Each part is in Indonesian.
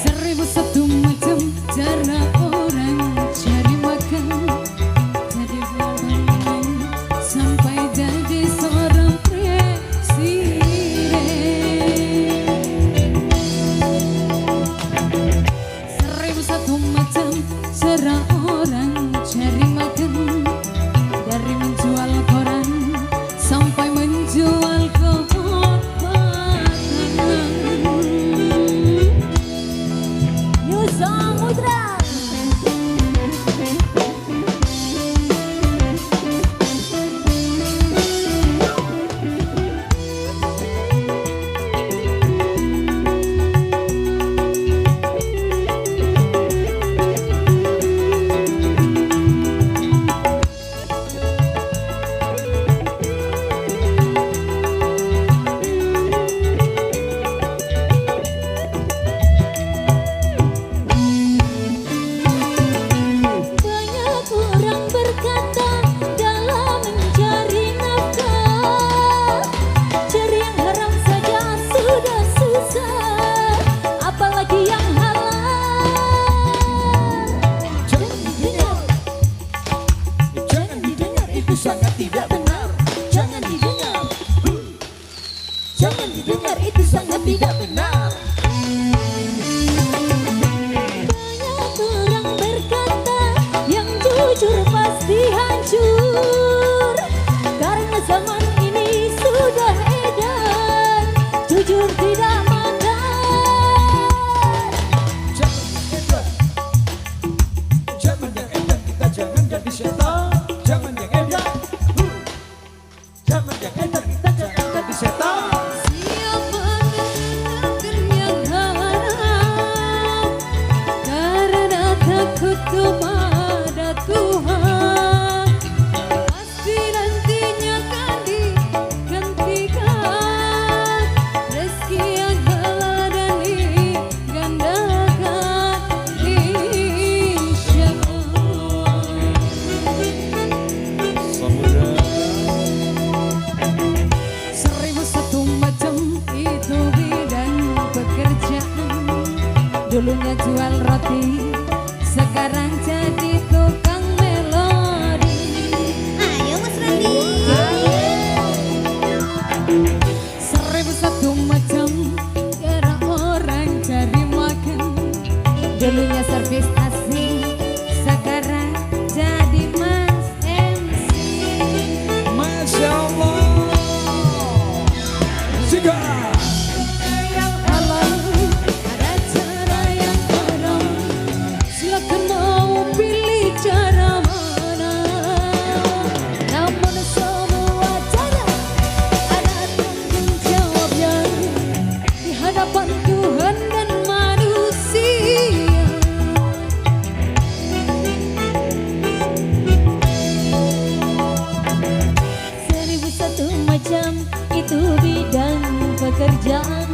Seribu satu macam cara orang cari makan, jadi bermain sampai jadi seorang presiden. Seribu satu macam cara orang cari makan, dari menjual koran sampai menjual kehormatan. New Samudra. Sangat tidak benar, jangan didengar. Jangan didengar, itu sangat tidak benar. Banyak orang berkata yang jujur pasti hancur, karena zaman ini sudah edan, jujur tidak makan. Zaman yang edan, kita jangan jadi setan. Zaman yang edan, zaman yang edan, kita jangan jadi setan. Siapa yang harap karena takut kepada Tuhan, pasti nantinya akan digantikan rezeki yang halal dan digandakan, insyaallah. Seribu satu macam itu bidang pekerjaan. Dulunya jual roti, sekarang jadi tukang melodi. Ayo Mas Randi. Seribu satu macam cara orang cari makan. Dulunya servis asing, sekarang jadi Mas MC. Masya Allah. Sikat. Yang halal, ada cara yang haram. Silakan mau pilih cara mana. Namun semua cara ada tanggung jawabnya di hadapan Tuhan dan manusia. Seribu satu macam itu bidang pekerjaan.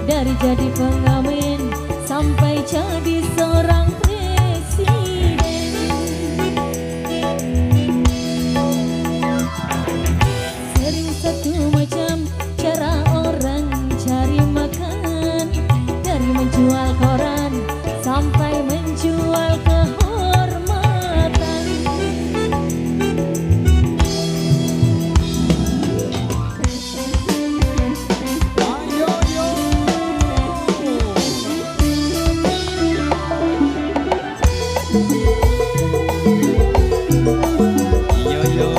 Dari jadi pengamen sampai jadi seorang presiden. Seribu satu macam cara orang cari makan. Dari menjual koran sampai menjual kehormatan. Ayo, yo. Yo, yo.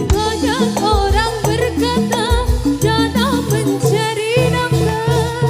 Banyak orang berkata dalam mencari nafkah,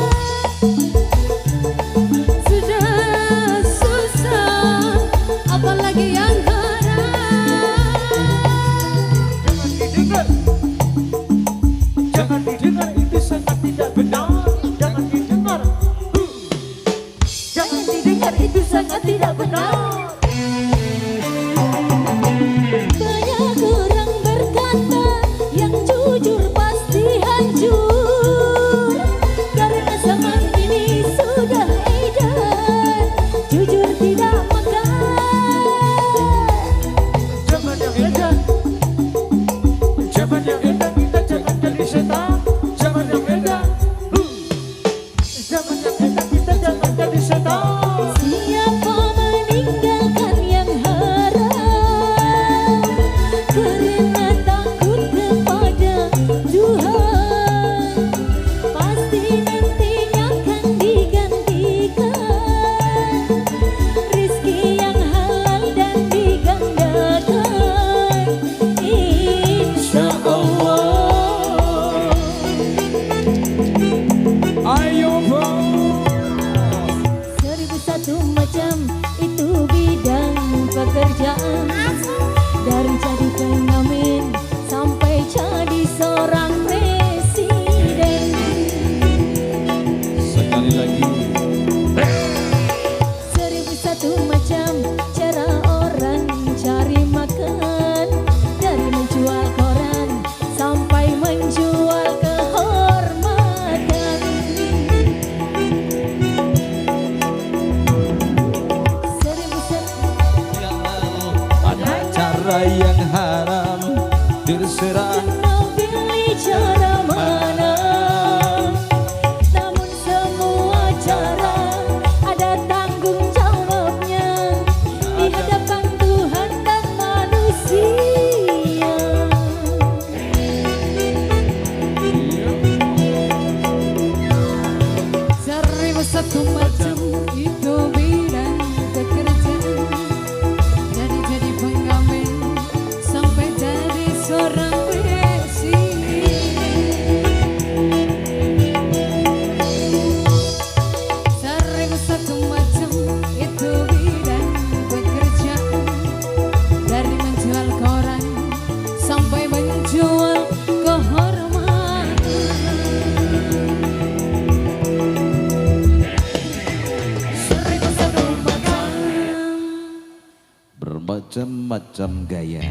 macam-macam gaya.